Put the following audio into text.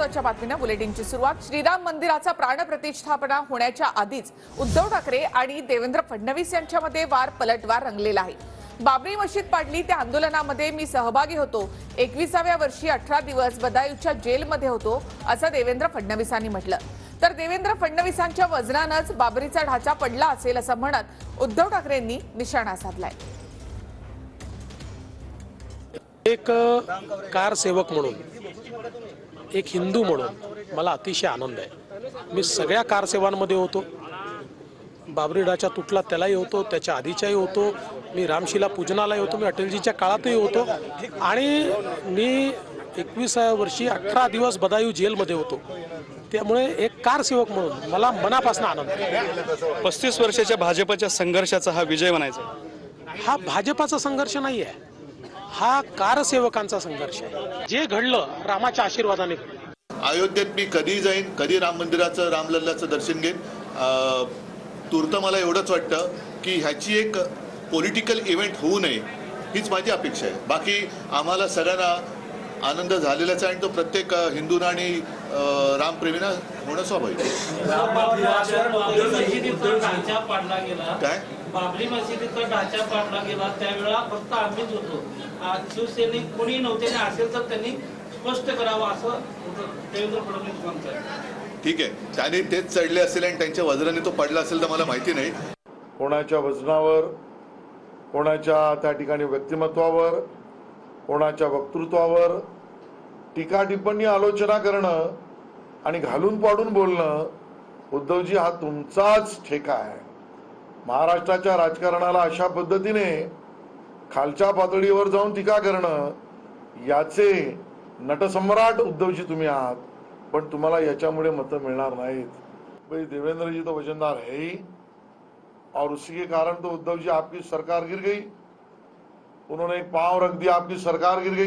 महत्त्वाच्या बातमीने बुलेटिनची सुरुवात। श्रीराम मंदिराचा प्राणप्रतिष्ठापना होण्याच्या आधीच उद्धव ठाकरे आणि देवेंद्र फडणवीस यांच्यामध्ये वार पलटवार रंगलेला आहे। बाबरी मशीद पाडली त्या आंदोलनामध्ये मी सहभागी होतो। 21व्या वर्षी 18 दिवस बदायूच्या जेलमध्ये होतो असं देवेंद्र फडणवीसांनी म्हटलं। तर देवेंद्र फडणवीसांच्या वजनानंच बाबरीचा ढाचा पडला असेल असं म्हणत उद्धव ठाकरेंनी निशाणा साधलाय। एक कारसेवक म्हणून, एक हिंदू म्हणून मला अतिशय आनंद आहे। मी सगळ्या कारसेवांमध्ये होतो, बाबरी ढाचा तुटला त्यालाही होतो, त्याच्या आधीच्याही होतो, मी रामशिला पूजनालाही होतो, मी अटलजीच्या काळातही होतो आणि मी 21व्या वर्षी 18 दिवस बदायू जेलमध्ये होतो। त्यामुळे एक कारसेवक म्हणून मला मनापासून आनंद आहे। 35 वर्षाच्या भाजपच्या संघर्षाचा हा विजय म्हणायचा। हा भाजपाचा संघर्ष नाही आहे, हा कारसेवकांचा संघर्ष आहे। जे घडलं रामाच्या आशीर्वादाने घडलं। अयोध्येत मी कधी जाईन, कधी राम मंदिराचं रामलल्लाचं दर्शन घेईन। तूर्त मला एवढंच वाटतं की ह्याची एक पॉलिटिकल इव्हेंट होऊ नये हीच माझी अपेक्षा आहे। बाकी आम्हाला सगळ्यांना आनंद झालेलाच आहे आणि तो प्रत्येक हिंदूंना आणि रामप्रेमींना होणं स्वाभाविक आहे। काय बाबरी मशिदीचा ढाचा पाडला गेला त्यावेळेला फक्त आम्हीच होतो, शिवसैनिक कोणी नव्हते, असेल तर त्यांनी स्पष्ट करावं असं देवेंद्र फडणवीस म्हणतात। ठीक आहे, त्याने तेच चढले असेल आणि त्यांच्या वजनाने तो पडला असेल तर मला माहिती नाही। कोणाच्या वजनावर, कोणाच्या त्या ठिकाणी व्यक्तिमत्वावर, कोणाच्या वक्तृत्वावर टीका टिप्पणी आलोचना करणं आणि घालून पाडून बोलणं, उद्धवजी हा तुमचाच ठेका आहे। महाराष्ट्राच्या राजकारणाला अशा पद्धतीने खालच्या पातळीवर जाऊन टीका करणं, याचे नटसम्राट उद्धवजी तुम्ही आहात, पण तुम्हाला याच्यामुळे मतं मिळणार नाहीत। भाई देवेंद्र जी तो वजनदार है ही, और उसी के कारण तो उद्धव जी आपकी सरकार गिर गई, उन्होंने एक पांव रख दिया, आपकी सरकार गिर गई।